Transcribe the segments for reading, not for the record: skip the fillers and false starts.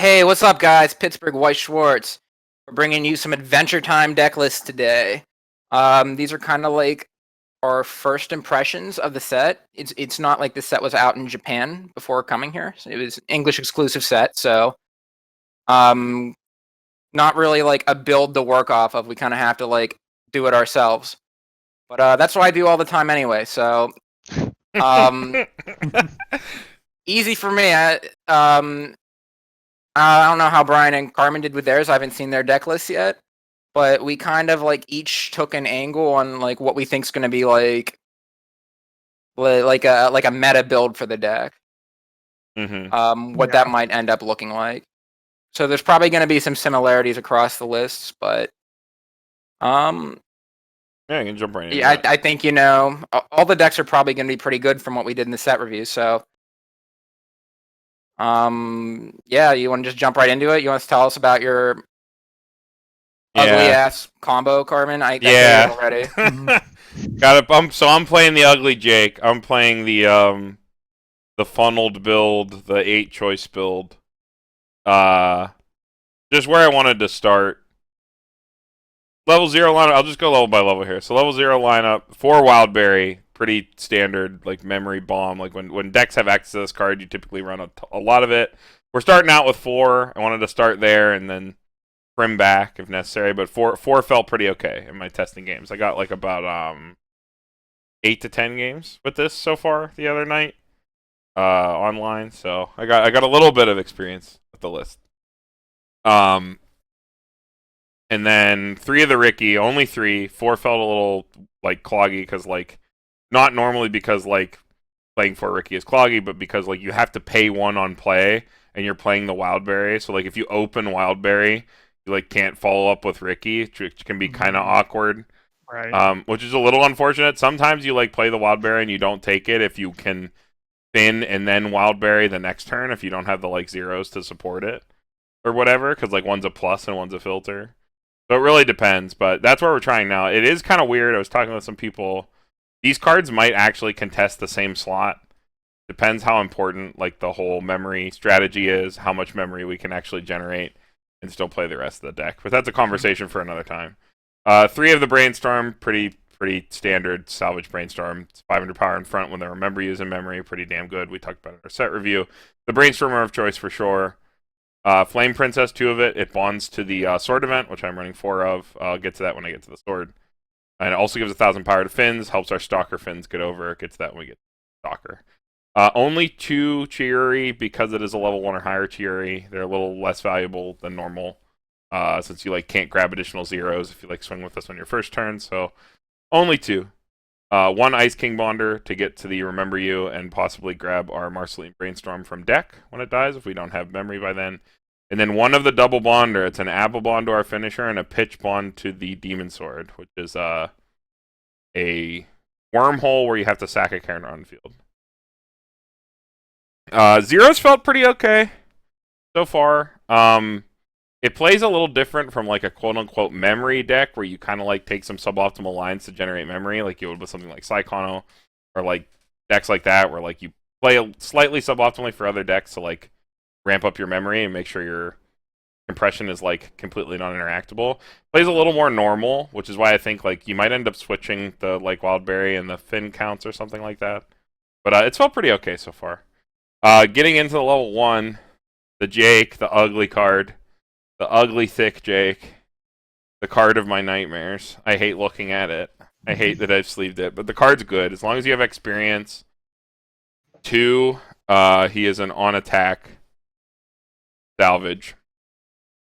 Hey, what's up, guys? Pittsburgh White Schwartz. We're bringing you some Adventure Time deck lists today. These are kind of like our first impressions of the set. It's not like the set was out in Japan before coming here. It was an English exclusive set, so um, not really like a build to work off of. We kind of have to like do it ourselves. But that's what I do all the time anyway. So um, easy for me. I don't know how Brian and Carmen did with theirs. I haven't seen their deck lists yet, but we kind of like each took an angle on like what we think's going to be like a meta build for the deck. What that might end up looking like. So there's probably going to be some similarities across the lists, but Yeah, you can jump right in. yeah, I think all the decks are probably going to be pretty good from what we did in the set review. So yeah, you want to just jump right into it? You want to tell us about your ugly ass combo, Carmen? I yeah. Already. Got it. So I'm playing the ugly Jake. I'm playing the funneled build, the 8-choice build. Just where I wanted to start. Level 0 lineup. I'll just go level by level here. So level 0 lineup, 4 Wildberry, pretty standard, like memory bomb. Like when decks have access to this card, you typically run a lot of it. We're starting out with 4. I wanted to start there and then trim back if necessary, but 4 felt pretty okay in my testing games. I got like about 8 to 10 games with this so far the other night online, so I got a little bit of experience with the list. And then 3 of the Ricky, only 3. 4 felt a little like cloggy because like not normally because like playing 4 Ricky is cloggy, but because like you have to pay 1 on play and you're playing the Wildberry. So like if you open Wildberry, you like can't follow up with Ricky, which can be kind of awkward. Right. Which is a little unfortunate. Sometimes you like play the Wildberry and you don't take it if you can spin and then Wildberry the next turn if you don't have the like zeros to support it or whatever, because like one's a plus and one's a filter. So it really depends, but that's what we're trying now. It is kind of weird. I was talking with some people. These cards might actually contest the same slot. Depends how important like the whole memory strategy is, how much memory we can actually generate and still play the rest of the deck. But that's a conversation for another time. 3 of the Brainstorm, pretty standard salvage Brainstorm. It's 500 power in front when they remember using memory. Pretty damn good. We talked about it in our set review. The Brainstormer of choice for sure. Flame Princess, 2 of it. It bonds to the sword event, which I'm running 4 of. I'll get to that when I get to the sword. And it also gives 1,000 power to Finns, helps our Stalker Finns get over. Get to that when we get to Stalker. Only 2 Chiuri because it is a level 1 or higher Chiuri. They're a little less valuable than normal. Since you like can't grab additional zeros if you like swing with us on your first turn. So only 2. 1 Ice King Bonder to get to the Remember You and possibly grab our Marceline Brainstorm from deck when it dies if we don't have memory by then. And then 1 of the double Bonder. It's an Apple Bond to our finisher and a Pitch Bond to the Demon Sword, which is a wormhole where you have to sack a character on the field. Zeros felt pretty okay so far. It plays a little different from like a quote-unquote memory deck where you kind of like take some suboptimal lines to generate memory like you would with something like Psychono or like decks like that where like you play slightly suboptimally for other decks to like ramp up your memory and make sure your compression is like completely non-interactable. Plays a little more normal, which is why I think like you might end up switching the like Wildberry and the Finn counts or something like that. But it's felt pretty okay so far. Getting into the level 1, the Jake, the ugly card. The ugly, thick Jake. The card of my nightmares. I hate looking at it. I hate that I've sleeved it. But the card's good. As long as you have experience. 2, he is an on-attack salvage.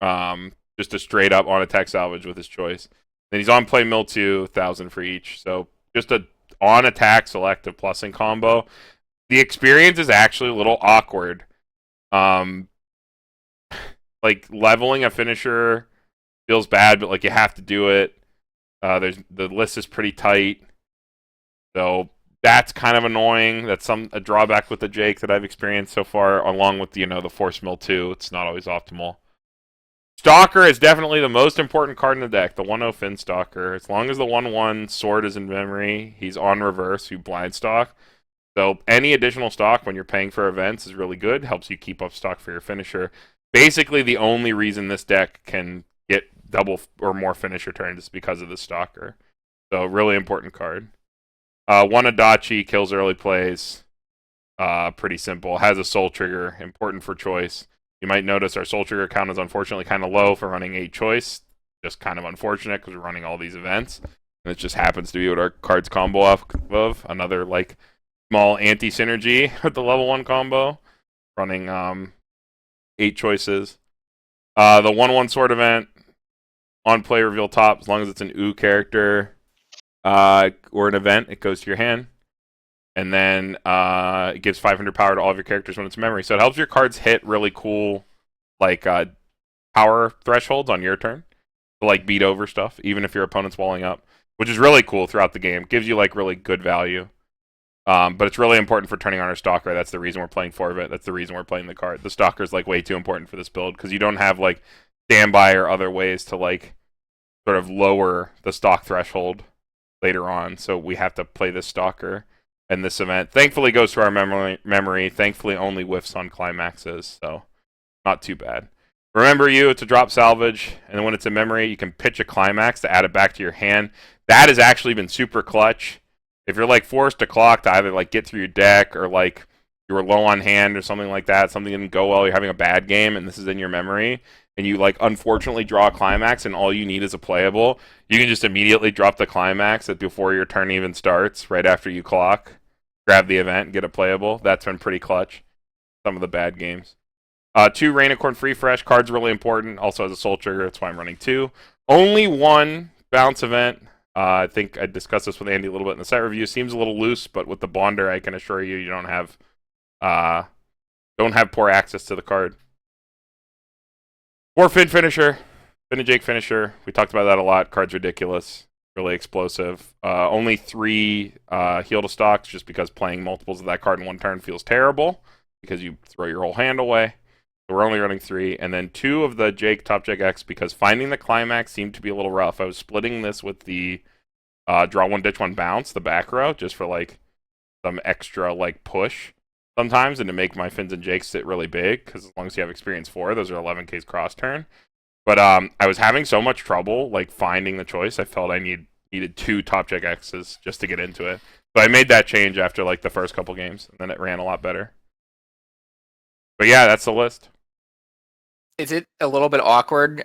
Just a straight-up on-attack salvage with his choice. Then he's on play mill 2, 1,000 for each. So just a on-attack selective plussing combo. The experience is actually a little awkward. Like leveling a finisher feels bad, but like you have to do it. The list is pretty tight, so that's kind of annoying. That's a drawback with the Jake that I've experienced so far, along with the Force Mill 2. It's not always optimal. Stalker is definitely the most important card in the deck. The 1/0 Finn Stalker. As long as the 1/1 sword is in memory, he's on reverse. You blind stock. So any additional stock when you're paying for events is really good. Helps you keep up stock for your finisher. Basically, the only reason this deck can get double or more finisher turns is because of the Stalker. So, really important card. One Adachi, kills early plays. Pretty simple. Has a soul trigger, important for choice. You might notice our soul trigger count is unfortunately kind of low for running 8 choice. Just kind of unfortunate because we're running all these events. And it just happens to be what our cards combo off of. Another like small anti-synergy with the level 1 combo. Running 8 choices. The 1/1 sword event on play reveal top, as long as it's an OO character or an event, it goes to your hand. And then it gives 500 power to all of your characters when it's memory. So it helps your cards hit really cool like power thresholds on your turn to like beat over stuff, even if your opponent's walling up, which is really cool throughout the game. Gives you like really good value. But it's really important for turning on our Stalker. That's the reason we're playing 4 of it. That's the reason we're playing the card. The Stalker's like way too important for this build because you don't have like standby or other ways to like sort of lower the stock threshold later on. So we have to play this Stalker. And this event thankfully goes to our memory. Thankfully only whiffs on climaxes, so not too bad. Remember you, it's a drop salvage, and then when it's in memory, you can pitch a climax to add it back to your hand. That has actually been super clutch. If you're like forced to clock to either like get through your deck or like you were low on hand or something like that, something didn't go well, you're having a bad game, and this is in your memory, and you like unfortunately draw a climax, and all you need is a playable, you can just immediately drop the climax before your turn even starts, right after you clock, grab the event, get a playable. That's been pretty clutch. Some of the bad games. 2 Rainicorn Free Fresh cards really important. Also has a soul trigger. That's why I'm running 2. Only 1 bounce event. I think I discussed this with Andy a little bit in the set review. Seems a little loose, but with the Bonder, I can assure you, you don't have poor access to the card. 4 Fin Finisher. Finn and Jake Finisher. We talked about that a lot. Card's ridiculous. Really explosive. Only 3 heal to stocks, just because playing multiples of that card in one turn feels terrible, because you throw your whole hand away. So we're only running 3. And then 2 of the Jake Top Jake X, because finding the climax seemed to be a little rough. I was splitting this with the draw 1, ditch 1 bounce, the back row, just for like some extra like push sometimes, and to make my Finns and Jakes sit really big, because as long as you have experience 4, those are 11K's cross turn. But I was having so much trouble like finding the choice. I felt I needed 2 Top Check X's just to get into it. So I made that change after like the first couple games, and then it ran a lot better. But yeah, that's the list. Is it a little bit awkward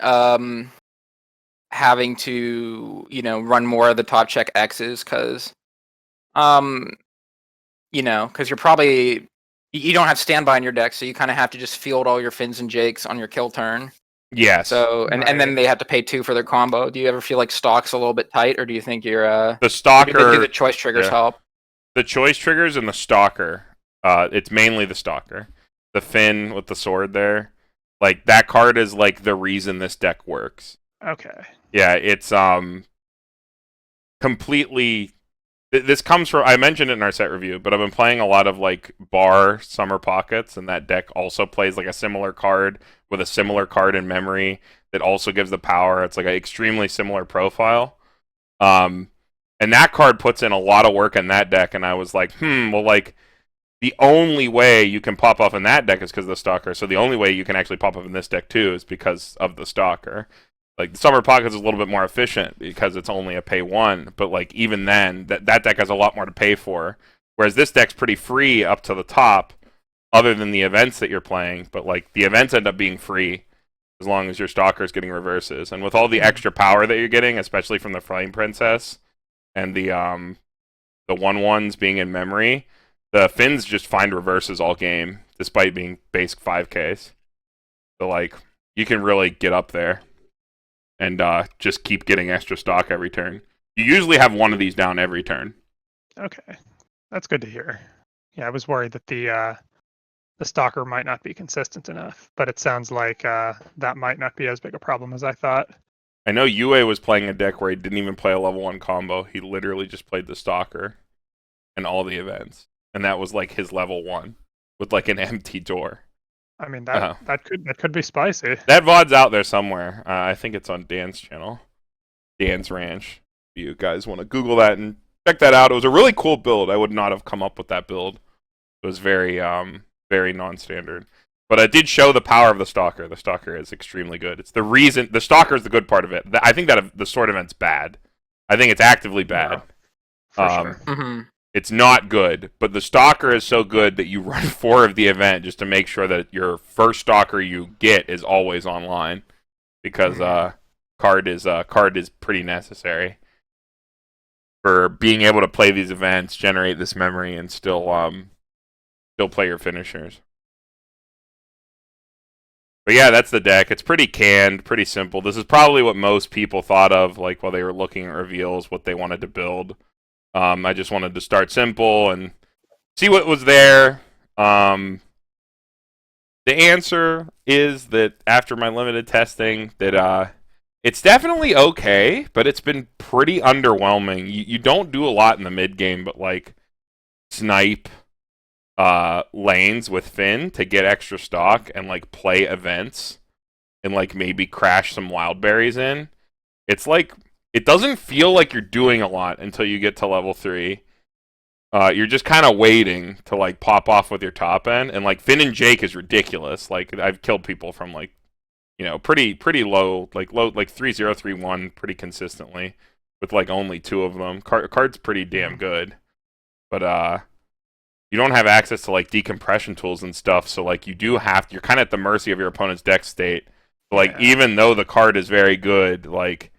having to, run more of the Top Check X's because, because you're probably you don't have standby in your deck, so you kind of have to just field all your Finns and Jakes on your kill turn. Yes. So and then they have to pay 2 for their combo. Do you ever feel like stock's a little bit tight, or do you think you're the Stalker? Do the choice triggers help? The choice triggers and the Stalker. It's mainly the Stalker. The Finn with the sword there, like that card is like the reason this deck works. Okay. Yeah, it's completely. This comes from, I mentioned it in our set review, but I've been playing a lot of like Bar Summer Pockets, and that deck also plays like a similar card with a similar card in memory that also gives the power. It's like an extremely similar profile. And that card puts in a lot of work in that deck, and I was like, well, like, the only way you can pop off in that deck is because of the Stalker, so the only way you can actually pop up in this deck too is because of the Stalker. Like, the Summer Pockets is a little bit more efficient because it's only a pay 1, but like even then, that deck has a lot more to pay for, whereas this deck's pretty free up to the top, other than the events that you're playing, but like the events end up being free as long as your Stalker's getting reverses. And with all the extra power that you're getting, especially from the Flame Princess and the 1/1s being in memory, the Finns just find reverses all game, despite being basic 5Ks. So like you can really get up there and just keep getting extra stock every turn. You usually have one of these down every turn. Okay, that's good to hear. Yeah, I was worried that the Stalker might not be consistent enough, but it sounds like that might not be as big a problem as I thought. I know Yue was playing a deck where he didn't even play a level 1 combo. He literally just played the Stalker in all the events, and that was like his level 1 with like an empty door. I mean that could be spicy. That VOD's out there somewhere. I think it's on Dan's channel, Dan's Ranch. If you guys want to Google that and check that out, it was a really cool build. I would not have come up with that build. It was very very non-standard. But it did show the power of the Stalker. The Stalker is extremely good. It's the reason the Stalker is the good part of it. I think that the sword event's bad. I think it's actively bad. For sure. Mm-hmm. It's not good, but the Stalker is so good that you run 4 of the event just to make sure that your first Stalker you get is always online, because card is pretty necessary for being able to play these events, generate this memory, and still play your finishers. But yeah, that's the deck. It's pretty canned, pretty simple. This is probably what most people thought of, like while they were looking at reveals, what they wanted to build. I just wanted to start simple and see what was there. The answer is that after my limited testing, that it's definitely okay, but it's been pretty underwhelming. You don't do a lot in the mid game, but like snipe lanes with Finn to get extra stock and like play events and like maybe crash some wild berries in. It's like it doesn't feel like you're doing a lot until you get to level 3. You're just kind of waiting to like pop off with your top end, and like Finn and Jake is ridiculous. Like I've killed people from like, you know, pretty low like 3-0, 3-1 pretty consistently with like only 2 of them. Card's pretty damn good, but you don't have access to like decompression tools and stuff, so like you're kind of at the mercy of your opponent's deck state. Like even though the card is very good, like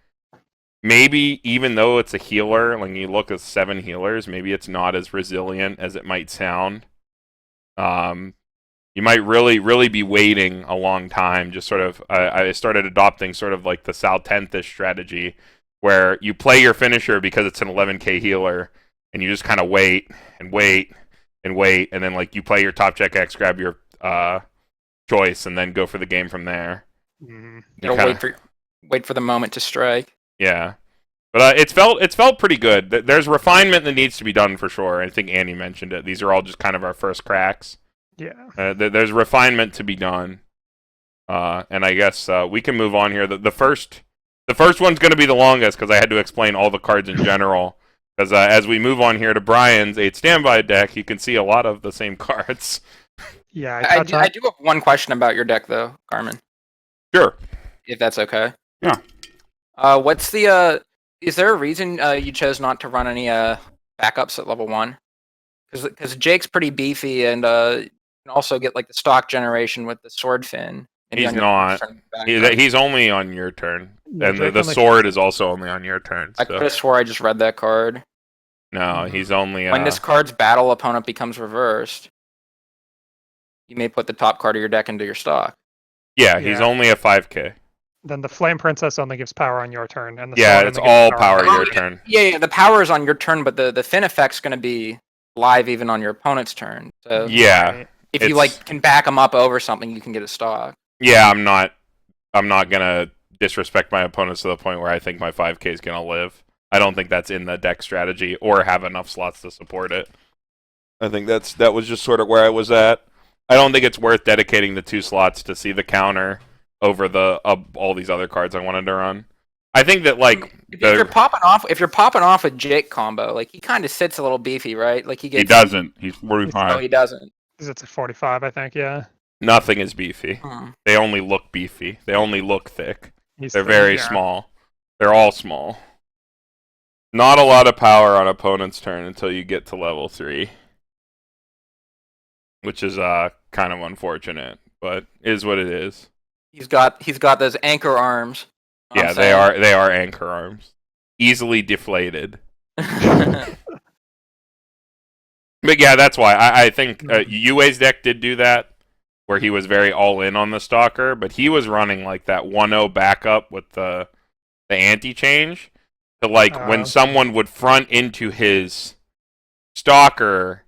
maybe even though it's a healer, like you look at 7 healers, maybe it's not as resilient as it might sound. You might really be waiting a long time. Just sort of, I started adopting sort of like the Sal 10th-ish strategy, where you play your finisher because it's an 11k healer, and you just kind of wait and wait and wait, and then like you play your top check X, grab your choice, and then go for the game from there. Mm. Wait for the moment to strike. Yeah, but it's felt pretty good. There's refinement that needs to be done for sure. I think Annie mentioned it. These are all just kind of our first cracks. Yeah. There's refinement to be done, and I guess we can move on here. The first one's going to be the longest because I had to explain all the cards in general. Because as we move on here to Brian's 8 standby deck, you can see a lot of the same cards. Yeah, I do have one question about your deck, though, Carmen. Sure. If that's okay. Yeah. What's the is there a reason you chose not to run any backups at level 1? Because Jake's pretty beefy, and you can also get like the stock generation with the sword fin. He's not. He's only on your turn, and the sword is also only on your turn. So. I could have swore I just read that card. No, he's only. When this card's battle opponent becomes reversed, you may put the top card of your deck into your stock. Yeah, he's only a 5k. Then the Flame Princess only gives power on your turn, and it's all power your turn. Yeah, the power is on your turn, but the Fin effect's going to be live even on your opponent's turn. So yeah, if you like can back them up over something, you can get a stock. Yeah, I'm not gonna disrespect my opponents to the point where I think my 5k is gonna live. I don't think that's in the deck strategy or have enough slots to support it. I think that was just sort of where I was at. I don't think it's worth dedicating the 2 slots to see the counter over the all these other cards I wanted to run. I think that like if you're popping off with Jake combo, like he kind of sits a little beefy, right? Like he doesn't. He's 45. No, he doesn't. It's at 45, I think. Yeah. Nothing is beefy. They only look beefy. They only look thick. They're very small. They're all small. Not a lot of power on opponent's turn until you get to level 3. Which is kind of unfortunate, but is what it is. He's got those anchor arms. Yeah, they are anchor arms. Easily deflated. But yeah, that's why. I think Yue's deck did do that, where he was very all-in on the Stalker, but he was running like that 1-0 backup with the anti-change. To like when someone would front into his Stalker,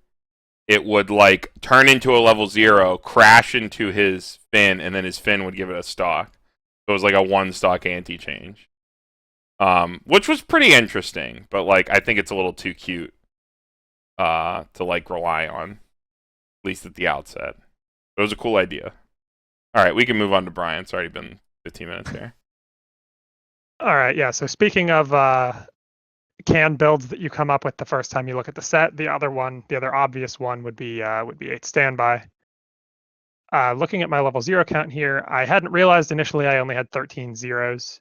it would like turn into a level 0, crash into his Fin, and then his Fin would give it a stock. So it was like a 1-stock anti-change. Which was pretty interesting, but like I think it's a little too cute to like rely on, at least at the outset. It was a cool idea. All right, we can move on to Brian. It's already been 15 minutes here. All right, yeah. So speaking of canned builds that you come up with the first time you look at the set, the other obvious one would be 8 standby. Looking at my level 0 count here, I hadn't realized initially I only had 13 zeros.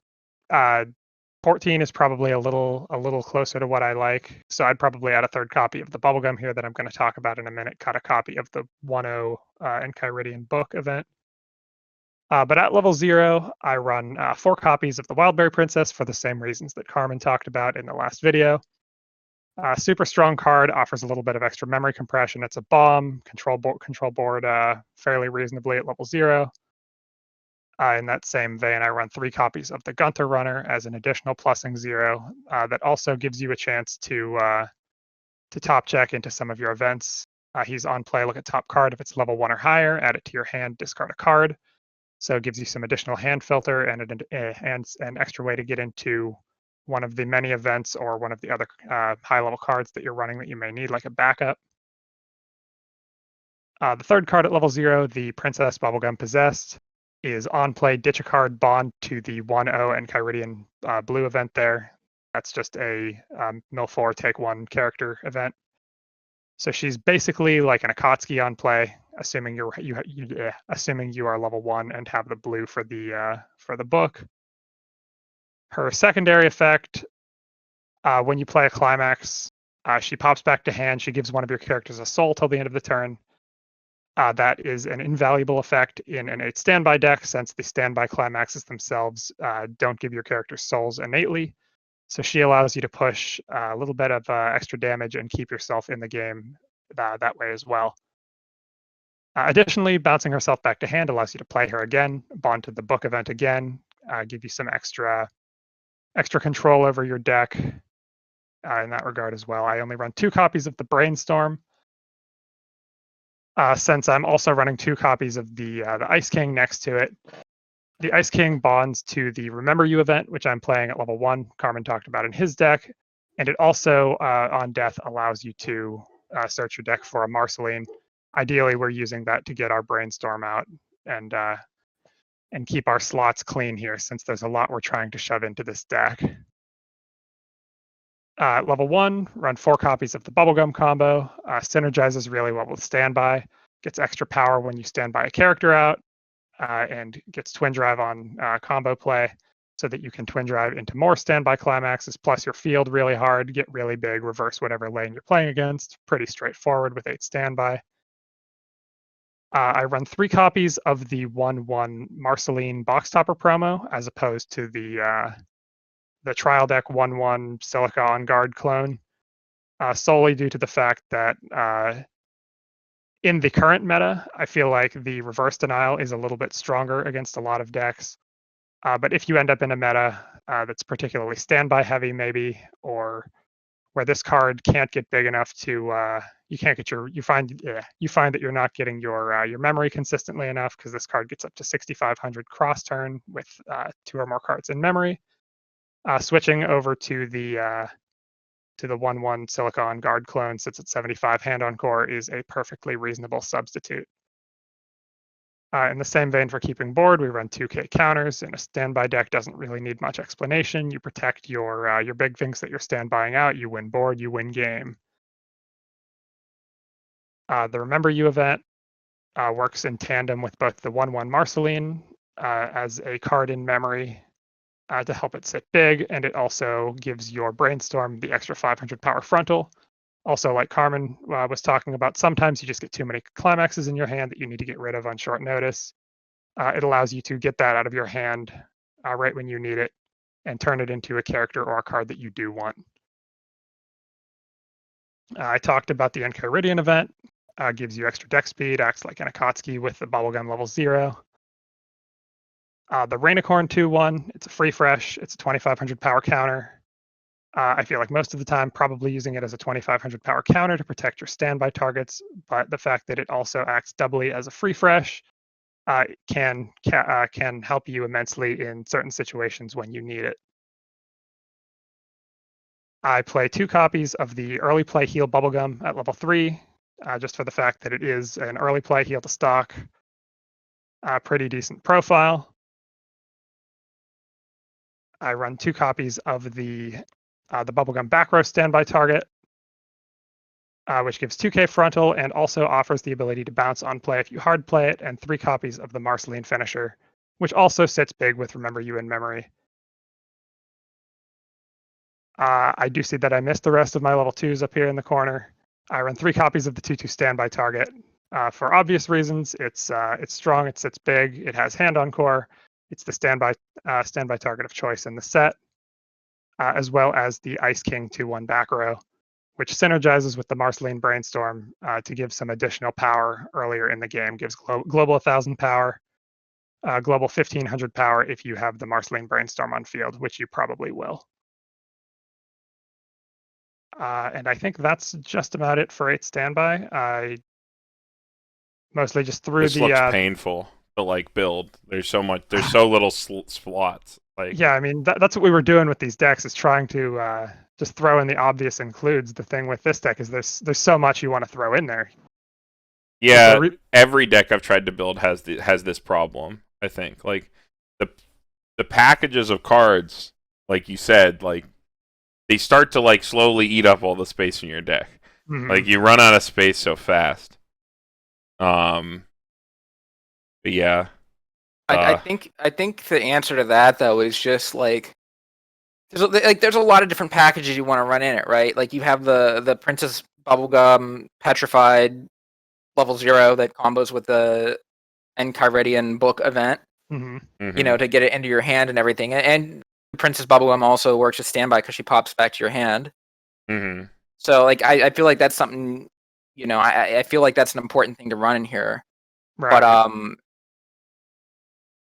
14 is probably a little closer to what I like, so I'd probably add a third copy of the bubblegum here that I'm going to talk about in a minute, cut a copy of the 1-0 Enchiridion book event. But at level 0, I run 4 copies of the Wildberry Princess for the same reasons that Carmen talked about in the last video. Super strong card, offers a little bit of extra memory compression. It's a bomb, control board fairly reasonably at level 0. In that same vein, I run 3 copies of the Gunther Runner as an additional plussing 0 that also gives you a chance to top check into some of your events. He's on play, look at top card. If it's level 1 or higher, add it to your hand, discard a card. So it gives you some additional hand filter and an extra way to get into one of the many events or one of the other high-level cards that you're running that you may need, like a backup. The third card at level 0, the Princess Bubblegum Possessed, is on play, ditch a card, bond to the 1-0 Enchiridion blue event there. That's just a mill 4, take 1 character event. So she's basically like an Akatsuki on play, assuming assuming you are level 1 and have the blue for the book. Her secondary effect, when you play a climax, she pops back to hand. She gives one of your characters a soul till the end of the turn. That is an invaluable effect in an 8 standby deck, since the standby climaxes themselves don't give your characters souls innately. So she allows you to push a little bit of extra damage and keep yourself in the game that way as well. Additionally, bouncing herself back to hand allows you to play her again, bond to the book event again, give you some extra control over your deck in that regard as well. I only run 2 copies of the Brainstorm, since I'm also running 2 copies of the Ice King next to it. The Ice King bonds to the Remember You event, which I'm playing at level 1. Carmen talked about in his deck, and it also, on death, allows you to search your deck for a Marceline. Ideally, we're using that to get our Brainstorm out and keep our slots clean here, since there's a lot we're trying to shove into this deck. Level 1, run 4 copies of the Bubblegum combo. Synergizes really well with Standby. Gets extra power when you stand by a character out, and gets Twin Drive on combo play, so that you can Twin Drive into more Standby climaxes, plus your field really hard, get really big, reverse whatever lane you're playing against. Pretty straightforward with 8 Standby. I run 3 copies of the 1-1 Marceline Box Topper promo, as opposed to the trial deck 1-1 Silica on Guard clone, solely due to the fact that in the current meta, I feel like the reverse denial is a little bit stronger against a lot of decks. But if you end up in a meta that's particularly standby heavy, maybe, or where this card can't get big enough to you find that you're not getting your memory consistently enough, because this card gets up to 6,500 cross turn with 2 or more cards in memory. Switching over to the 1-1 Silicon Guard clone, sits at 75 hand on core, is a perfectly reasonable substitute. In the same vein for keeping board, we run 2K counters. In a standby deck, doesn't really need much explanation. You protect your big things that you're standbying out. You win board, you win game. The Remember You event works in tandem with both the 1-1 Marceline as a card in memory to help it sit big, and it also gives your Brainstorm the extra 500 power frontal. Also, like Carmen was talking about, sometimes you just get too many climaxes in your hand that you need to get rid of on short notice. It allows you to get that out of your hand right when you need it and turn it into a character or a card that you do want. I talked about the Enchiridion event. Gives you extra deck speed, acts like an Akatsuki with the Bubblegum level 0. The Rainicorn 2-1, it's a free fresh, it's a 2,500 power counter. I feel like most of the time probably using it as a 2,500 power counter to protect your standby targets, but the fact that it also acts doubly as a free fresh can help you immensely in certain situations when you need it. I play 2 copies of the early play heal Bubblegum at level 3, just for the fact that it is an early play heal to stock, pretty decent profile. I run 2 copies of the Bubblegum back row standby target. which gives 2k frontal and also offers the ability to bounce on play if you hard play it, and 3 copies of the Marceline finisher, which also sits big with Remember You in memory. I do see that I missed the rest of my level 2s up here in the corner. I run 3 copies of the 2/2 standby target. For obvious reasons, it's strong, it sits big, it has hand on core, it's the standby target of choice in the set, as well as the Ice King 2/1 back row, which synergizes with the Marceline Brainstorm to give some additional power earlier in the game. Gives global 1,000 power, global 1,500 power if you have the Marceline Brainstorm on field, which you probably will. And I think that's just about it for 8 standby. I mostly just threw This the. looks painful to like build. There's so much. There's so little slots. Like Yeah, I mean that's what we were doing with these decks, is trying to just throw in the obvious includes. The thing with this deck is there's so much you want to throw in there. yeah, every deck I've tried to build has this problem. I think like the packages of cards, like you said, like they start to like slowly eat up all the space in your deck. Mhm. Like you run out of space so fast. But yeah. I think the answer to that though is just like there's a lot of different packages you want to run in it, right? Like you have the Princess Bubblegum Petrified level 0 that combos with the Enchiridion book event, Mhm. you know, to get it into your hand and everything. And Princess Bubblegum also works with standby because she pops back to your hand. Mm-hmm. So like I feel like that's something, you know, I feel like that's an important thing to run in here. Right. But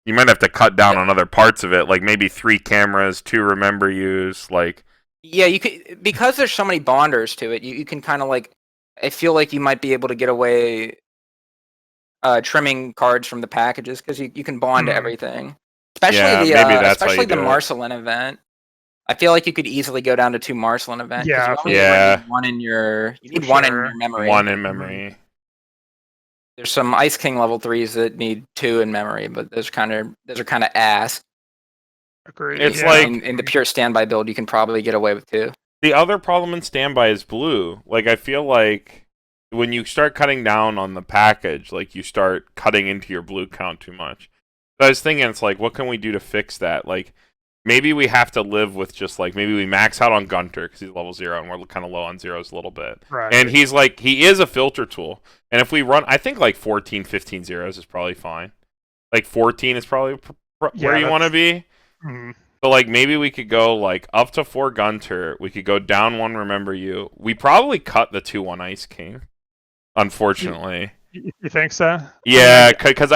you might have to cut down on other parts of it, like maybe 3 cameras, 2 remember yous, like yeah, you could, because there's so many bonders to it, you can kind of like, I feel like you might be able to get away trimming cards from the packages because you can bond to everything. Especially Yeah, the maybe that's how especially you the do it. Marceline event. I feel like you could easily go down to 2 Marceline event because Yeah, you for only sure. really Yeah. need one in your For one in sure. your memory. 1 in memory. There's some Ice King level 3s that need 2 in memory, but those are kind of ass. Agreed. It's yeah. like in the pure standby build, you can probably get away with 2. the other problem in standby is blue. Like I feel like when you start cutting down on the package, like you start cutting into your blue count too much. So I was thinking, it's like, what can we do to fix that? Like maybe we have to live with just like maybe we max out on Gunter because he's level 0 and we're kind of low on zeros a little bit. Right. And he's like, he is a filter tool. And if we run, I think like 14, 15 zeros is probably fine. Like 14 is probably where you want to be. Mhm. So like maybe we could go like up to 4 Gunter. We could go down 1 Remember You. We probably cut the 2/1 Ice King. Unfortunately. You think so? Yeah, because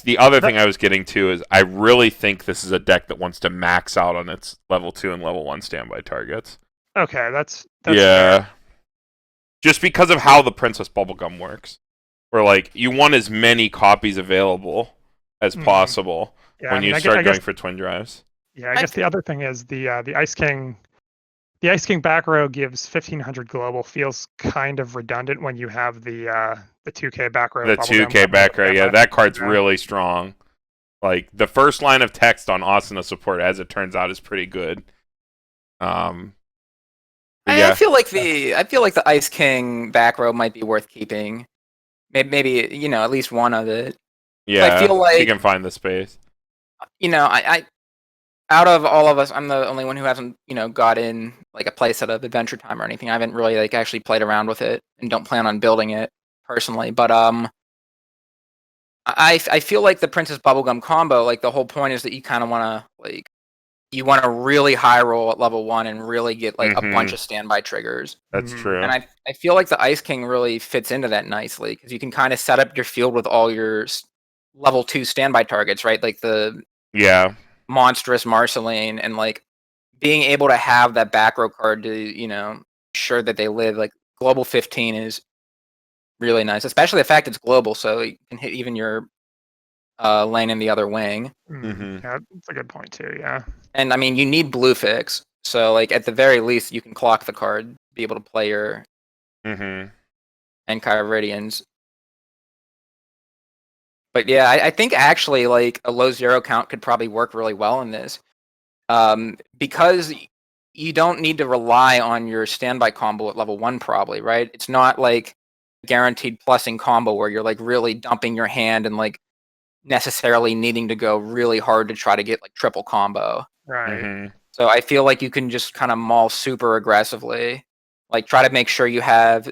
the other thing I was getting to is I really think this is a deck that wants to max out on its level 2 and level 1 standby targets. Okay, that's yeah. fair. Just because of how the Princess Bubblegum works. Where like you want as many copies available as possible when you start going for twin drives. Yeah, I guess the other thing is the Ice King. The Ice King back row gives 1,500 global. Feels kind of redundant when you have the 2K back row. The 2K back row, yeah, that card's really strong. Like the first line of text on Asuna support, as it turns out, is pretty good. I feel like the Ice King back row might be worth keeping. Maybe you know at least one of it. Yeah, I feel like he can find the space. You know, I out of all of us, I'm the only one who hasn't, you know, got in like a playset of Adventure Time or anything. I haven't really like actually played around with it and don't plan on building it personally. But I feel like the Princess Bubblegum combo, like the whole point is that you kind of want to really high roll at level 1 and really get like a bunch of standby triggers. That's true. And I feel like the Ice King really fits into that nicely because you can kind of set up your field with all your level 2 standby targets, right? Like the monstrous Marceline, and like being able to have that back row card to, you know, ensure that they live. Like global 15 is really nice, especially the fact it's global, so you can hit even your lane in the other wing. Yeah, that's a good point too. Yeah. And I mean, you need blue fix, so like at the very least, you can clock the card, be able to play your Enchiridions. But yeah, I think actually like a low 0 count could probably work really well in this. Because you don't need to rely on your standby combo at level 1 probably, right? It's not like a guaranteed plussing combo where you're like really dumping your hand and like necessarily needing to go really hard to try to get like triple combo. Right. hmm So I feel like you can just kind of maul super aggressively. Like try to make sure you have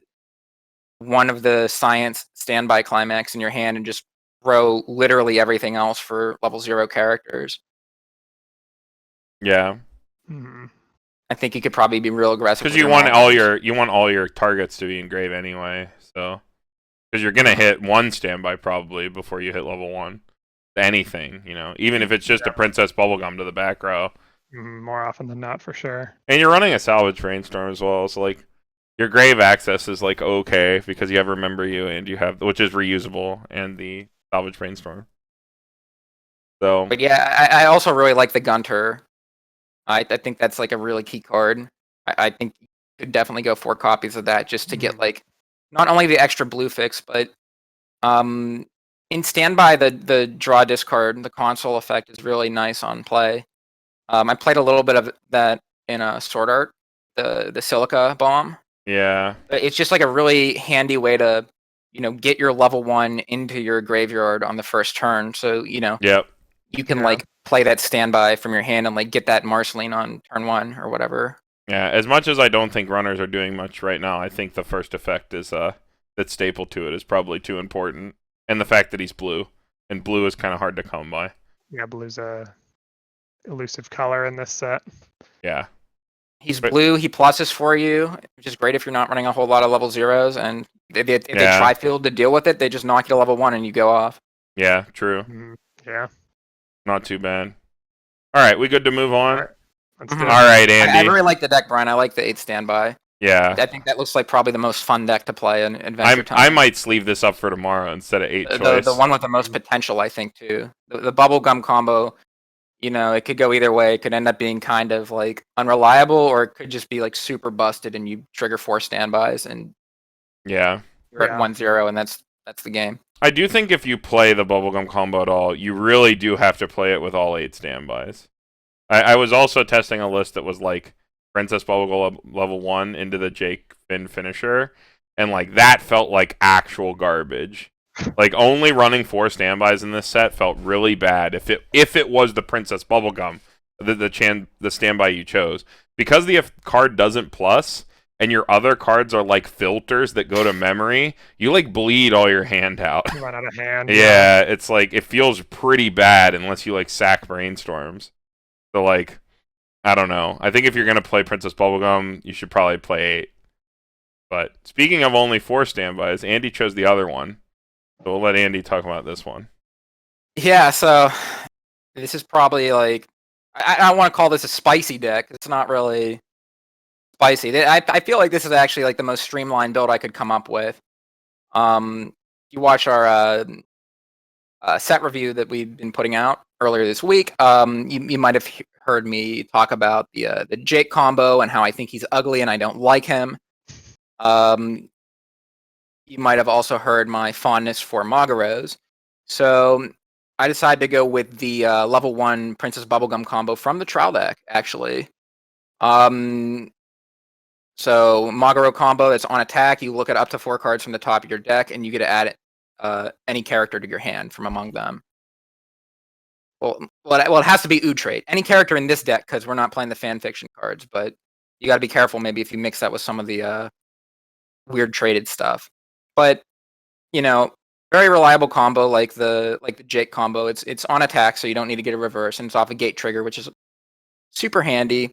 one of the science standby climax in your hand and just throw literally everything else for level 0 characters. Yeah, Hmm. I think you could probably be real aggressive because with you your want mauls. all your targets to be engraved anyway. So because you're gonna hit one standby probably before you hit level 1. Anything, even if it's just a Princess Bubblegum to the back row. More often than not, for sure. And you're running a salvage brainstorm as well, so like your grave access is like okay because you have Remember You and you have which is reusable and the salvage brainstorm. So But yeah, I also really like the Gunter. I think that's like a really key card. I think you could definitely go 4 copies of that just to get like not only the extra blue fix, but in standby the draw discard, the console effect is really nice on play. I played a little bit of that in a Sword Art, the Silica Bomb. yeah, It's just like a really handy way to, get your level 1 into your graveyard on the first turn. So, yep, you can Yeah. like play that standby from your hand and like get that Marceline on turn 1 or whatever. yeah. As much as I don't think runners are doing much right now, I think the first effect is that's staple to it is probably too important, and the fact that he's blue and blue is kind of hard to come by. Yeah, blue's a elusive color in this set. Yeah, He's But- blue, he pluses for you, which is great if you're not running a whole lot of level 0s, and if they Yeah. try field to deal with it, they just knock you to level 1 and you go off. yeah, true. Yeah. Not too bad. All right, we good to move on? All right. Let's Mhm. do it. All right, I Andy. really like the deck, Brian. I like the 8 standby. Yeah, I think that looks like probably the most fun deck to play in Adventure Time. I might sleeve this up for tomorrow instead of 8 choice. The one with the most potential, I think, too. The bubblegum combo, it could go either way. It could end up being kind of like unreliable, or it could just be like super busted and you trigger 4 standbys and Yeah. you're Yeah. at 1-0 and that's the game. I do think if you play the bubblegum combo at all, you really do have to play it with all 8 standbys. I was also testing a list that was like Princess Bubblegum level 1 into the Jake Finn finisher, and like that felt like actual garbage. Like only running 4 standbys in this set felt really bad if it was the Princess Bubblegum, the standby you chose. Because the card doesn't plus and your other cards are like filters that go to memory, you like bleed all your hand out. You run out of hand. Yeah, it's like it feels pretty bad unless you like sack brainstorms. So like, I don't know. I think if you're gonna play Princess Bubblegum, you should probably play 8. But speaking of only 4 standbys, Andy chose the other one, so we'll let Andy talk about this one. Yeah, so this is probably like I don't want to call this a spicy deck. It's not really spicy. I feel like this is actually like the most streamlined build I could come up with. You watch our set review that we've been putting out earlier this week. You might have heard me talk about the Jake combo and how I think he's ugly and I don't like him. You might have also heard my fondness for Magaros. So I decided to go with the level 1 Princess Bubblegum combo from the trial deck, actually. So Magaro combo that's on attack, you look at up to 4 cards from the top of your deck, and you get to add any character to your hand from among them. Well, it has to be U-Trait. Any character in this deck, because we're not playing the fan fiction cards, but you got to be careful maybe if you mix that with some of the weird traded stuff. But, very reliable combo like the Jake combo. It's on attack, so you don't need to get a reverse, and it's off a gate trigger, which is super handy.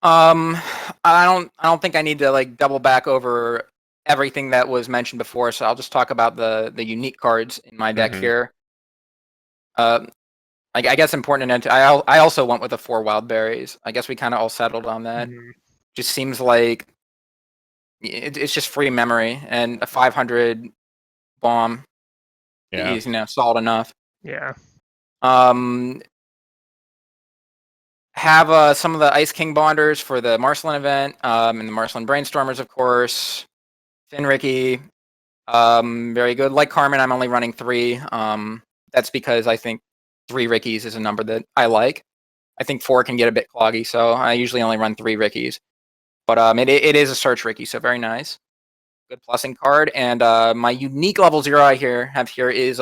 I don't think I need to like double back over everything that was mentioned before, so I'll just talk about the unique cards in my deck here. I guess important to note, I also went with the 4 wild berries. I guess we kind of all settled on that. Just seems like it's just free memory and a 500 bomb is solid enough. Yeah. Have some of the Ice King Bonders for the Marceline event, and the Marceline Brainstormers, of course. Finricky, very good. Like Carmen, I'm only running 3. That's because I think 3 Rickies is a number that I like. I think 4 can get a bit cloggy, so I usually only run 3 Rickies. But it is a search Ricky, so very nice. Good plussing card. And my unique level 0 I have here is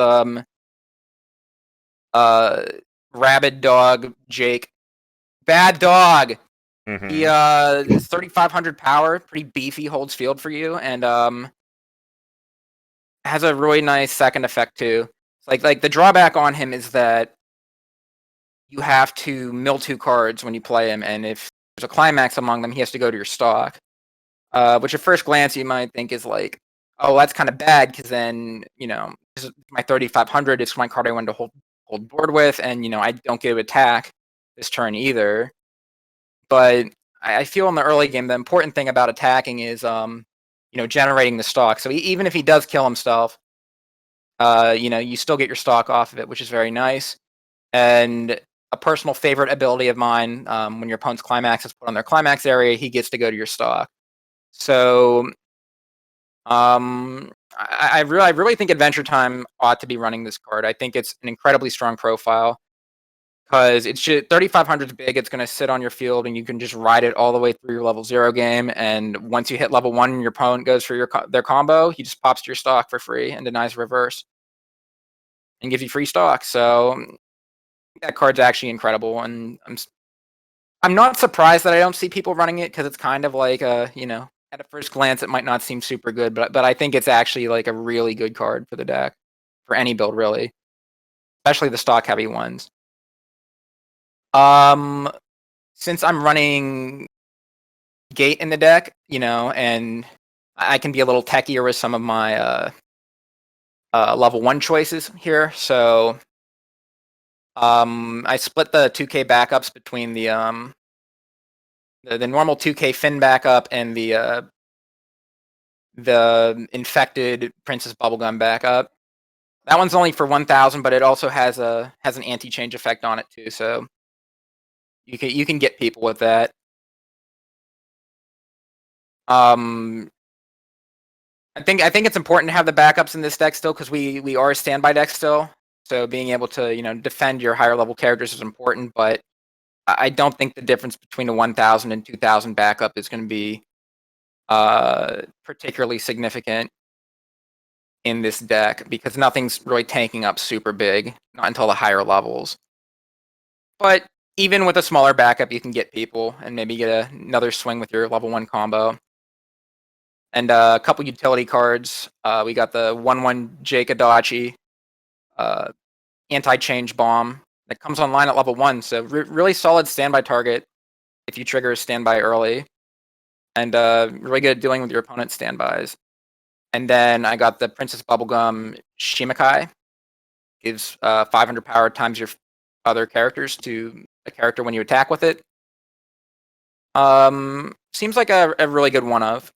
Rabid Dog Jake. Bad Dog. Mhm. He is 3,500 power, pretty beefy, holds field for you, and has a really nice second effect too. Like the drawback on him is that you have to mill 2 cards when you play him, and if there's a climax among them, he has to go to your stock. Which at first glance you might think is like, oh, that's kind of bad, because then, this is my 3,500 is my card I wanted to hold board with, and, I don't get to attack this turn either. But I feel in the early game, the important thing about attacking is, generating the stock. So even if he does kill himself, you still get your stock off of it, which is very nice. And a personal favorite ability of mine, when your opponent's climax is put on their climax area, he gets to go to your stock. So, I really think Adventure Time ought to be running this card. I think it's an incredibly strong profile, because it's 3,500 is big. It's going to sit on your field, and you can just ride it all the way through your level 0 game. And once you hit level 1 and your opponent goes for their combo, he just pops to your stock for free and denies reverse and gives you free stock. So that card's actually incredible, and I'm not surprised that I don't see people running it, because it's kind of like at a first glance it might not seem super good, but I think it's actually like a really good card for the deck, for any build really, especially the stock heavy ones. Since I'm running Gate in the deck, and I can be a little techier with some of my level 1 choices here, so I split the 2K backups between the normal 2K Finn backup and the infected Princess Bubblegum backup. That one's only for 1,000, but it also has an anti-change effect on it too, so you can get people with that. I think it's important to have the backups in this deck still, because we are a standby deck still. So being able to defend your higher level characters is important, but I don't think the difference between a 1,000 and 2,000 backup is going to be particularly significant in this deck, because nothing's really tanking up super big, not until the higher levels. But even with a smaller backup, you can get people and maybe get another swing with your level 1 combo. And a couple utility cards. We got the 1/1 Jake Adachi anti-change bomb that comes online at level 1. So really solid standby target if you trigger a standby early. And really good at dealing with your opponent's standbys. And then I got the Princess Bubblegum Shimakai. Gives 500 power times your other characters to a character when you attack with it. Seems like a really good one of.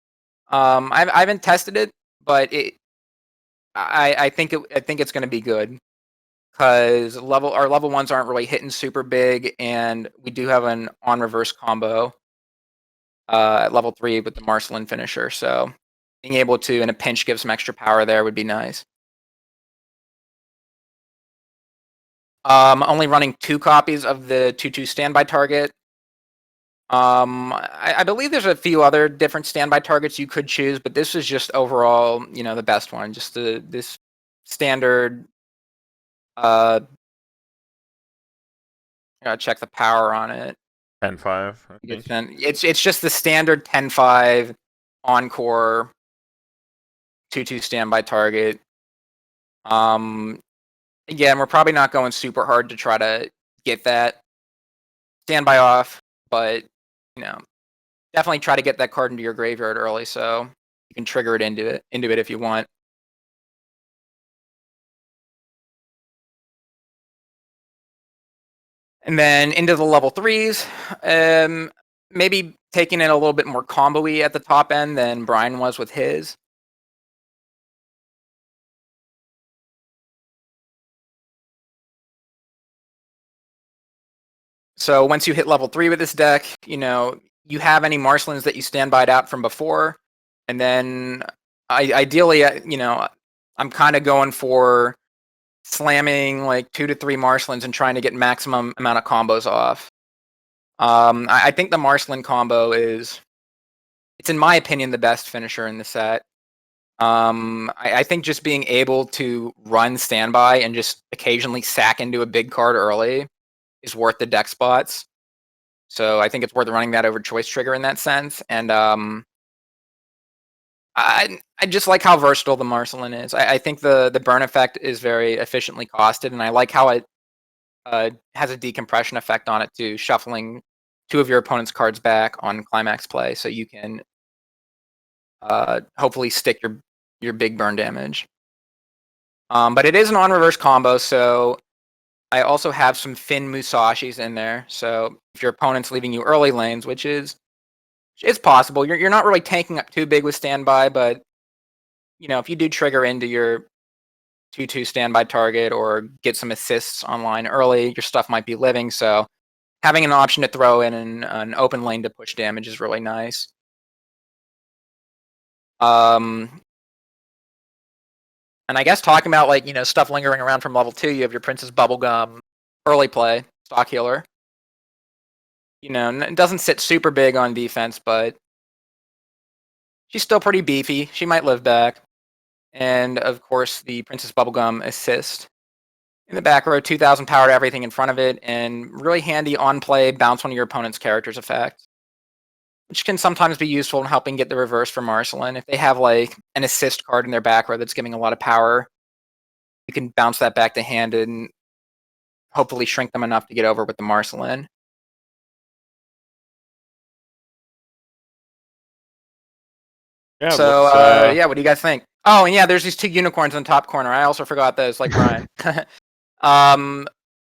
I haven't tested it, but I think it's going to be good, because our level 1s aren't really hitting super big, and we do have an on reverse combo at level 3 with the Marcelin finisher. So being able to in a pinch give some extra power there would be nice. Only running 2 copies of the 2/2 standby target. I believe there's a few other different standby targets you could choose, but this is just overall, the best one. Just this standard. Gotta check the power on it. 10-5, I think. It's just the standard 10-5 encore 2/2 standby target. Again, we're probably not going super hard to try to get that standby off, but definitely try to get that card into your graveyard early, so you can trigger it into it if you want. And then into the level 3s, maybe taking it a little bit more combo-y at the top end than Brian was with his. So once you hit level 3 with this deck, you have any Marcelins that you standbyed out from before, and then ideally, I'm kind of going for slamming like 2 to 3 Marcelins and trying to get maximum amount of combos off. I think the Marcelin combo it's in my opinion the best finisher in the set. I think just being able to run standby and just occasionally sack into a big card early is worth the deck spots. So I think it's worth running that over Choice Trigger in that sense. And I just like how versatile the Marcelin is. I think the burn effect is very efficiently costed, and I like how it has a decompression effect on it too, shuffling 2 of your opponent's cards back on climax play, so you can hopefully stick your big burn damage. But it is an on-reverse combo, so I also have some Finn Musashis in there. So if your opponent's leaving you early lanes, which is possible, you're not really tanking up too big with standby, but if you do trigger into your 2/2 standby target or get some assists online early, your stuff might be living. So having an option to throw in an open lane to push damage is really nice. And I guess talking about stuff lingering around from level 2, you have your Princess Bubblegum early play, stock healer. It doesn't sit super big on defense, but she's still pretty beefy. She might live back. And of course, the Princess Bubblegum assist. In the back row, 2,000 power to everything in front of it, and really handy on play, bounce one of your opponent's characters effect, which can sometimes be useful in helping get the reverse for Marcelin. If they have like an assist card in their back row that's giving a lot of power, you can bounce that back to hand and hopefully shrink them enough to get over with the Marcelin. Yeah. So yeah, what do you guys think? Oh, and yeah, there's these 2 unicorns in the top corner. I also forgot those, like Brian.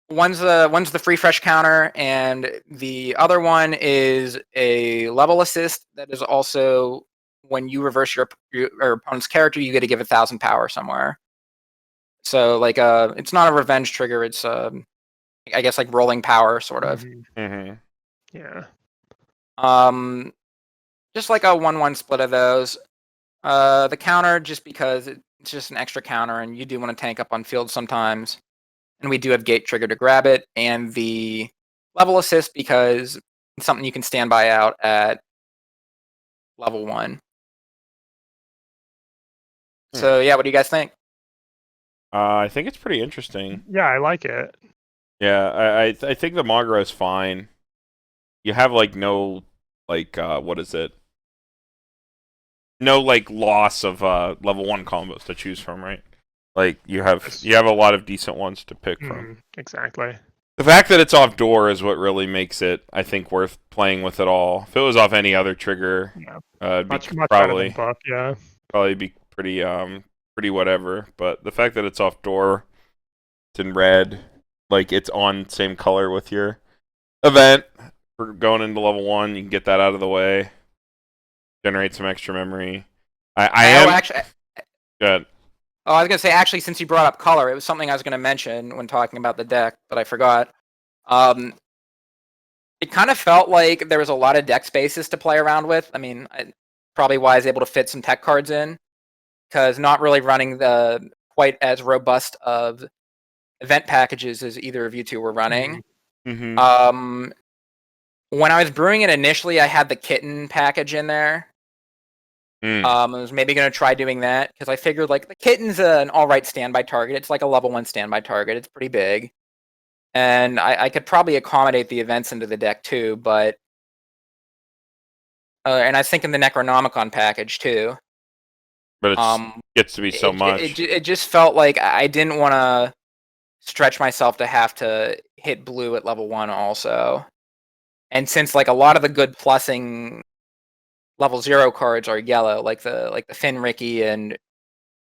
One's the free fresh counter, and the other one is a level assist that is also when you reverse your opponent's character, you get to give 1,000 power somewhere. So like it's not a revenge trigger. It's I guess like rolling power sort of. Mm-hmm. Yeah. Just like a 1/1 split of those. The counter, just because it's just an extra counter, and you do want to tank up on field sometimes. And we do have gate trigger to grab it, and the level assist because it's something you can stand by out at level 1. So yeah, what do you guys think? I think it's pretty interesting. Yeah, I like it. Yeah, I think the Magra is fine. You have like no what is it? No like loss of level 1 combos to choose from, right? Like you have a lot of decent ones to pick from. Exactly. The fact that it's off door is what really makes it, I think, worth playing with at all. If it was off any other trigger, it'd much probably better than buff, yeah. Probably be pretty whatever. But the fact that it's off door, it's in red, like it's on same color with your event for going into level 1, you can get that out of the way. Generate some extra memory. I am actually. Good. Oh, I was gonna say actually, since you brought up color, it was something I was gonna mention when talking about the deck, but I forgot. It kind of felt like there was a lot of deck spaces to play around with. I mean, probably why I was able to fit some tech cards in, because not really running the quite as robust of event packages as either of you two were running. Mm-hmm. When I was brewing it initially, I had the kitten package in there. I was maybe going to try doing that, because I figured like the kitten's an alright standby target. It's like a level 1 standby target. It's pretty big. And I could probably accommodate the events into the deck too, but... and I was thinking the Necronomicon package too. But it gets to be so much. It just felt like I didn't want to stretch myself to have to hit blue at level 1 also. And since like a lot of the good plussing level 0 cards are yellow, like the Finn Ricky and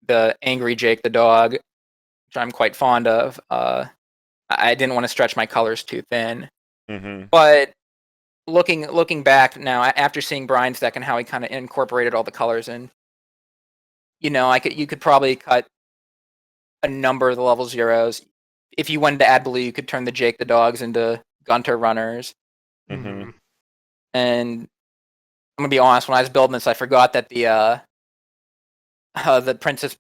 the Angry Jake the dog, which I'm quite fond of, I didn't want to stretch my colors too thin. Mm-hmm. But looking back now, after seeing Brian's deck and how he kind of incorporated all the colors in, you could probably cut a number of the level 0s. If you wanted to add blue, you could turn the Jake the dogs into Gunter runners. Mm-hmm. And I'm gonna be honest, when I was building this, I forgot that the Princess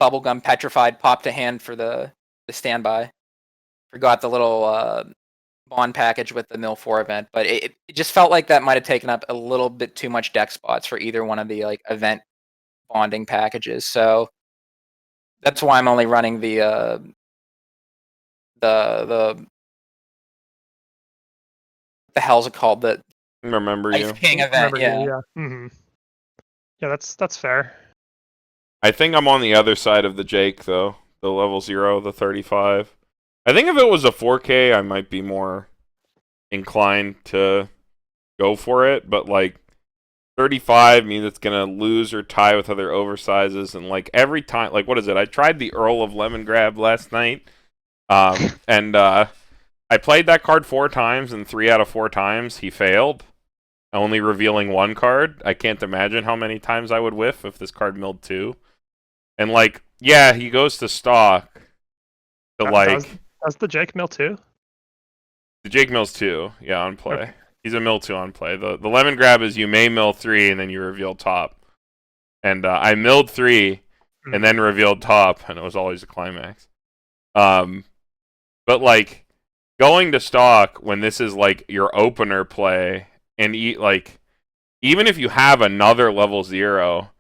Bubblegum Petrified popped a hand for the the standby. Forgot the little bond package with the Mill 4 event, but it just felt like that might have taken up a little bit too much deck spots for either one of the like event bonding packages. So that's why I'm only running the hell's it called, the Remember Ice you. King event. Remember Yeah. you, yeah. Yeah, that's fair. I think I'm on the other side of the Jake though. The level 0, the 35. I think if it was a 4K, I might be more inclined to go for it, but like 35 means it's gonna lose or tie with other oversizes, and like every time, like what is it? I tried the Earl of Lemon Grab last night, and I played that card 4 times, and 3 out of 4 times he failed, only revealing 1 card. I can't imagine how many times I would whiff if this card milled 2. And like, yeah, he goes to stock to Does the Jake mill too? the Jake mills 2, yeah, on play. Okay. He's a mill 2 on play. The lemon grab is you may mill 3 and then you reveal top. And I milled 3 and then revealed top, and it was always a climax. But like going to stock when this is like your opener play, and like even if you have another level 0,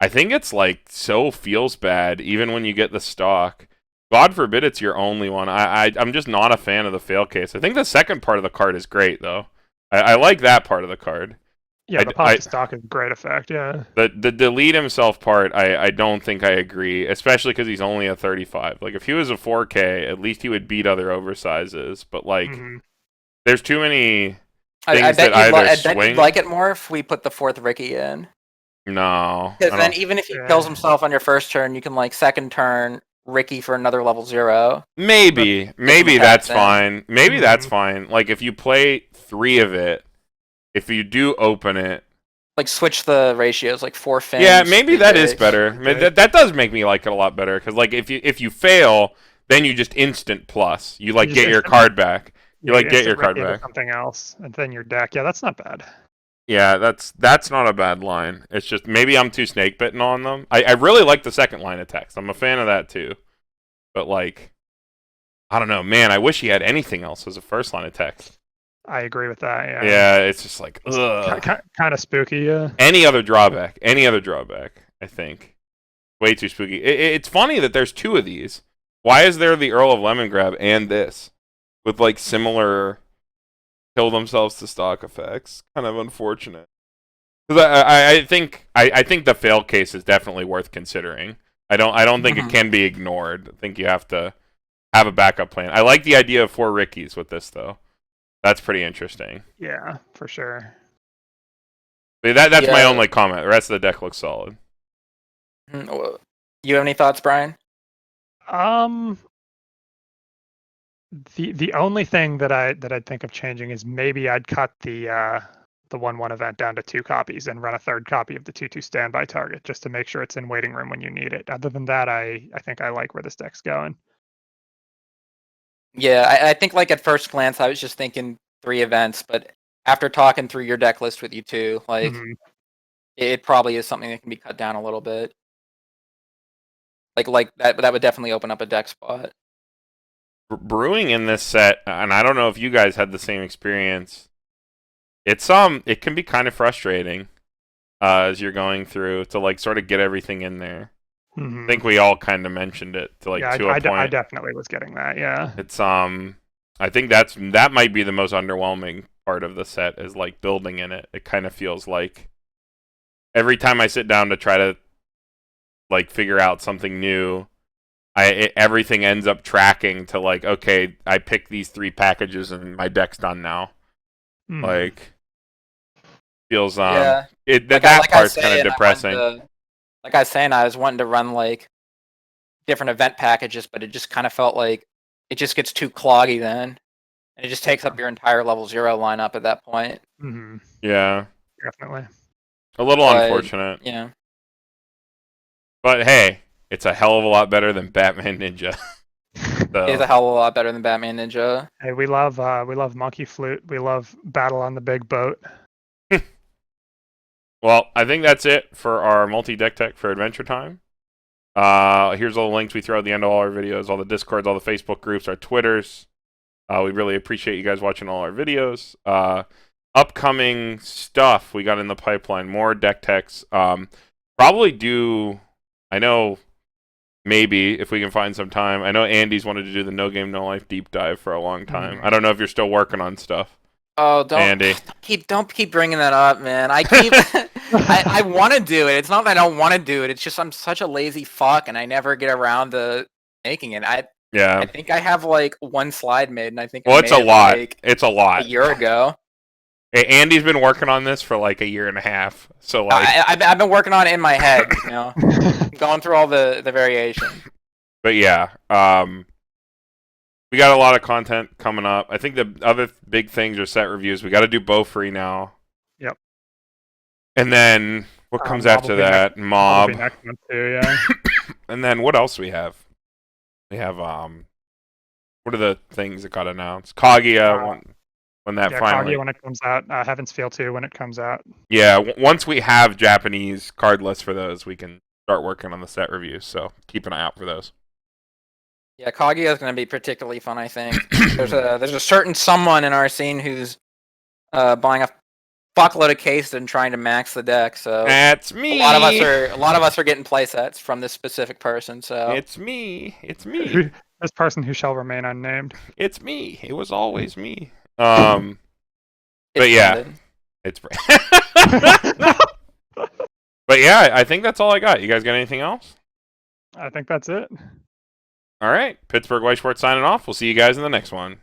I think it's like so feels bad even when you get the stock. God forbid it's your only one. I'm just not a fan of the fail case. I think the second part of the card is great though. I like that part of the card. Yeah, the pop to stock is a great effect, yeah. The delete himself part, I don't think I agree, especially because he's only a 35. Like if he was a 4K, at least he would beat other oversizes. But like, there's too many things that either swing. Bet you'd like it more if we put the 4th Ricky in. No. Because then even if he kills himself on your first turn, you can like second turn Ricky for another level 0. Maybe that's fine. Maybe that's fine. Like if you play 3 of it, if you do open it, like switch the ratios, like 4 fins. Yeah, maybe that is Jakes. better. That does make me like it a lot better because like if you fail, then you just instant plus. You like get your card back. You like get your card back. Something else, and then your deck. Yeah, that's not bad. Yeah, that's not a bad line. It's just maybe I'm too snake bitten on them. I really like the second line of text. I'm a fan of that too. But like, I don't know, man. I wish he had anything else as a first line of text. I agree with that. Yeah. Yeah, it's just like ugh. Kind of spooky. Yeah. Any other drawback? I think way too spooky. It's funny that there's 2 of these. Why is there the Earl of Lemon Grab and this with like similar kill themselves to stock effects? Kind of unfortunate. Because I think the fail case is definitely worth considering. I don't think it can be ignored. I think you have to have a backup plan. I like the idea of 4 Rickies with this though. That's pretty interesting. Yeah, for sure. But that's my only comment. The rest of the deck looks solid. You have any thoughts, Brian? The only thing that I'd think of changing is maybe I'd cut the 1/1 event down to 2 copies and run a 3rd copy of the 2/2 standby target just to make sure it's in waiting room when you need it. Other than that, I think I like where this deck's going. Yeah, I think like at first glance I was just thinking 3 events, but after talking through your deck list with you too, like it probably is something that can be cut down a little bit. Like that would definitely open up a deck spot. Brewing in this set, and I don't know if you guys had the same experience. It can be kind of frustrating as you're going through to like sort of get everything in there. I think we all kind of mentioned it to a point. I definitely was getting that. Yeah. It's I think that might be the most underwhelming part of the set is like building in it. It kind of feels like every time I sit down to try to like figure out something new, everything ends up tracking to like, okay, I picked these 3 packages and my deck's done now. Like feels that part's kind of depressing. Like I was saying, I was wanting to run like different event packages, but it just kind of felt like it just gets too cloggy then. And it just takes up your entire level 0 lineup at that point. Yeah. Definitely. A little unfortunate. Yeah. But hey, it's a hell of a lot better than Batman Ninja. So. It is a hell of a lot better than Batman Ninja. Hey, we love Monkey Flute. We love Battle on the Big Boat. Well, I think that's it for our multi-deck tech for Adventure Time. Here's all the links we throw at the end of all our videos, all the Discords, all the Facebook groups, our Twitters. We really appreciate you guys watching all our videos. Upcoming stuff we got in the pipeline, more deck techs. Probably do, I know, maybe if we can find some time. I know Andy's wanted to do the No Game No Life deep dive for a long time. I don't know if you're still working on stuff. Oh, Andy. don't keep bringing that up, man. I want to do it. It's not that I don't want to do it. It's just I'm such a lazy fuck, and I never get around to making it. I think I have like one slide made, and I think well, I it's made a lot. Like it's a lot. A year ago. Hey, Andy's been working on this for like a year and a half. So like, I've been working on it in my head, you know, going through all the variation. But yeah, we got a lot of content coming up. I think the other big things are set reviews. We got to do Bow Free now. Yep. And then what comes Mob after that? Mob. Will be next month too, yeah. And then what else we have? We have what are the things that got announced? Kaguya when that finally. Kaguya when it comes out. Heaven's Feel 2 when it comes out. Yeah, once we have Japanese card lists for those, we can start working on the set reviews. So keep an eye out for those. Yeah, Kaguya is going to be particularly fun. I think there's a certain someone in our scene who's buying a fuckload of cases and trying to max the deck. So that's me. A lot of us are getting play sets from this specific person. So it's me. It's me. This person who shall remain unnamed. It's me. It was always me. But yeah, it's. But yeah, I think that's all I got. You guys got anything else? I think that's it. All right, Pittsburgh White Schwartz signing off. We'll see you guys in the next one.